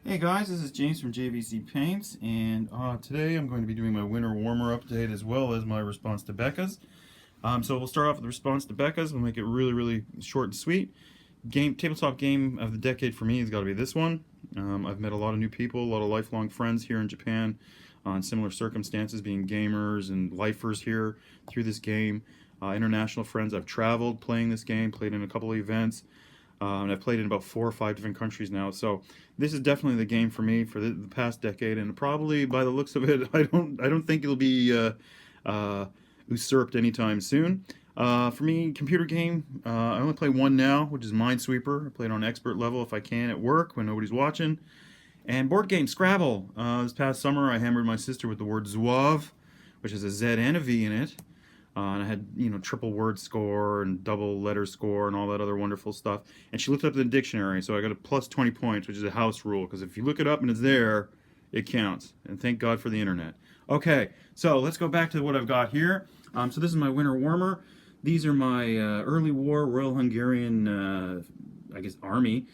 Hey guys, this is James from JVC Paints, and today I'm going to be doing my winter warmer update as well as my response to Beccas. So we'll start off with the response to Beccas. We'll make it really short and sweet. Tabletop game of the decade for me has got to be this one. I've met a lot of new people, a lot of lifelong friends here in Japan in similar circumstances, being gamers and lifers here through this game. International friends. I've traveled playing this game, played in a couple of events. And I've played in about 4 or 5 different countries now. So this is definitely the game for me for the past decade, and probably by the looks of it, I don't think it'll be usurped anytime soon. For me, computer game, I only play one now, which is Minesweeper. I play it on expert level if I can at work when nobody's watching. And board game Scrabble. This past summer, I hammered my sister with the word Zouave, which has a Z and a V in it. And I had, triple word score and double letter score and all that other wonderful stuff. And she looked up the dictionary, so I got a plus 20 points, which is a house rule, because if you look it up and it's there, it counts. And thank God for the internet. Okay, so let's go back to what I've got here. So this is my winter warmer. These are my early war Royal Hungarian, army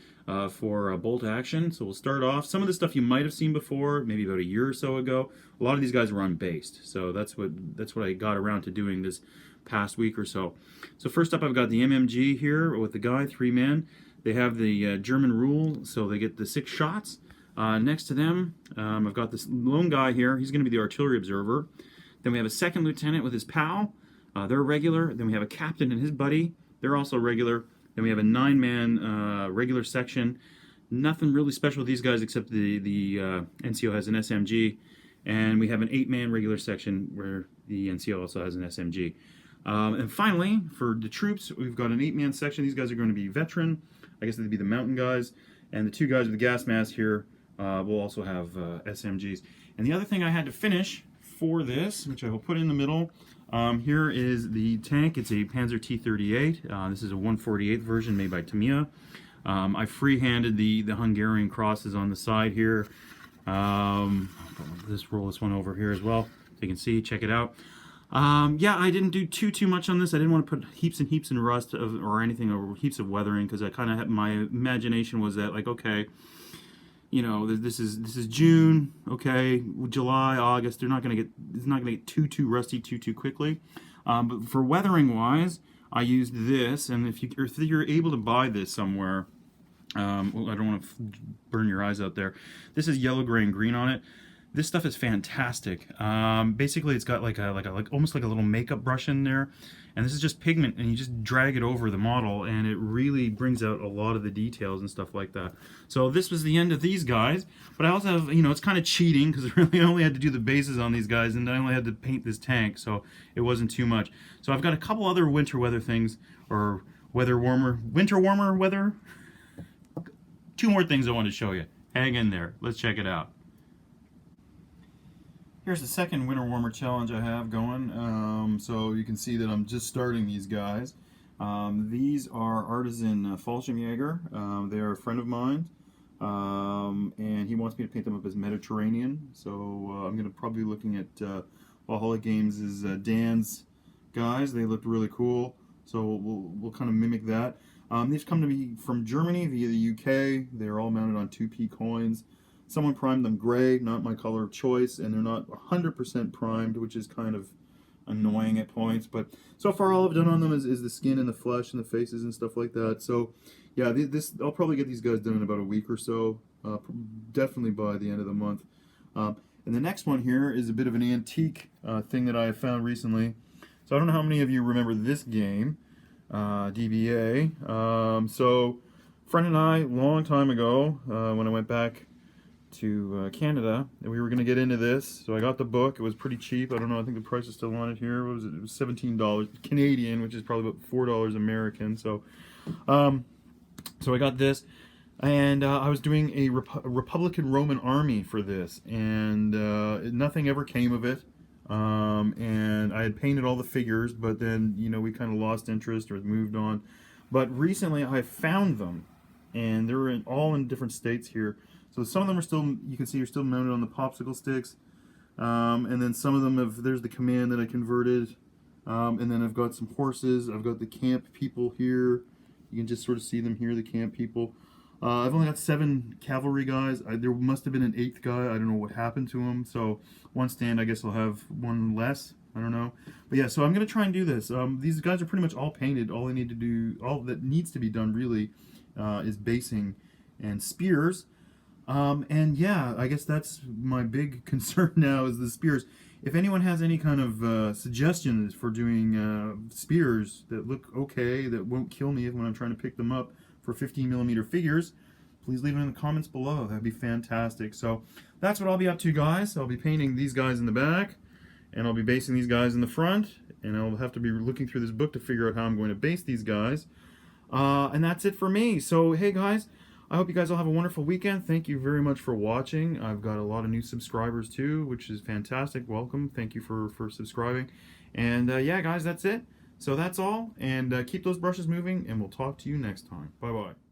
for bolt action. So we'll start off. Some of the stuff you might have seen before, maybe about a year or so ago. A lot of these guys were unbased, so that's what I got around to doing this past week or so. So first up, I've got the MMG here with the guy, 3-man. They have the German rule, so they get the 6 shots. Next to them, I've got this lone guy here. He's going to be the artillery observer. Then we have a second lieutenant with his pal. They're regular. Then we have a captain and his buddy. They're also regular. Then we have a 9-man regular section. Nothing really special with these guys except the NCO has an SMG. And we have an 8-man regular section where the NCO also has an SMG. And finally, for the troops, we've got an 8-man section. These guys are going to be veteran. I guess they'd be the mountain guys. And the 2 guys with the gas mask here will also have SMGs. And the other thing I had to finish for this, which I will put in the middle, here is the tank. It's a Panzer T-38. This is a 148th version made by Tamiya. I free-handed the Hungarian crosses on the side here. Let's roll this one over here as well, so you can see, check it out. Yeah, I didn't do too much on this. I didn't want to put heaps and heaps of rust or anything, or heaps of weathering, because I kind of had, my imagination was that, like, okay, this is June, okay, July, August. It's not gonna get too rusty too quickly. But for weathering wise, I used this, and if you're able to buy this somewhere, well, I don't want to burn your eyes out there. This is yellow, gray, and green on it. This stuff is fantastic. Basically, it's got like almost like a little makeup brush in there, and this is just pigment, and you just drag it over the model, and it really brings out a lot of the details and stuff like that. So this was the end of these guys, but I also have, it's kind of cheating because really I only had to do the bases on these guys, and I only had to paint this tank, so it wasn't too much. So I've got a couple other winter weather things, or winter warmer weather. 2 more things I want to show you. Hang in there. Let's check it out. Here's the second winter warmer challenge I have going. So you can see that I'm just starting these guys. These are Artisan Fallschirmjäger. They are a friend of mine, and he wants me to paint them up as Mediterranean. So I'm going to probably be looking at Valhalla Games' Dan's guys. They looked really cool, so we'll kind of mimic that. These come to me from Germany via the UK. They're all mounted on 2p coins. Someone primed them gray, not my color of choice, and they're not 100% primed, which is kind of annoying at points. But so far, all I've done on them is the skin and the flesh and the faces and stuff like that. So, yeah, I'll probably get these guys done in about a week or so, definitely by the end of the month. And the next one here is a bit of an antique thing that I have found recently. So I don't know how many of you remember this game. DBA. So, friend and I, long time ago, when I went back to Canada, we were going to get into this. So I got the book. It was pretty cheap. I don't know. I think the price is still on it here. What was it? It was $17 Canadian, which is probably about $4 American. So, so I got this, and I was doing a Republican Roman army for this, and nothing ever came of it. And I had painted all the figures, but then, we kind of lost interest or moved on. But recently I found them, and they're all in different states here. So some of them are still, you can see, are still mounted on the popsicle sticks. And then some of them there's the command that I converted. And then I've got some horses. I've got the camp people here. You can just sort of see them here, the camp people. I've only got 7 cavalry guys. There must have been an 8th guy. I don't know what happened to him. So one stand, I guess I'll have one less. I don't know. But yeah, so I'm going to try and do this. These guys are pretty much all painted. All I need to do, all that needs to be done really, is basing and spears. And yeah, I guess that's my big concern now is the spears. If anyone has any kind of suggestions for doing spears that look okay, that won't kill me when I'm trying to pick them up for 15mm figures, please leave it in the comments below. That'd be fantastic. So that's what I'll be up to, guys. I'll be painting these guys in the back, and I'll be basing these guys in the front, and I'll have to be looking through this book to figure out how I'm going to base these guys. And that's it for me. So hey guys, I hope you guys all have a wonderful weekend. Thank you very much for watching. I've got a lot of new subscribers too, which is fantastic. Welcome. Thank you for subscribing. And yeah guys, that's it. So that's all. And keep those brushes moving, and we'll talk to you next time. Bye bye.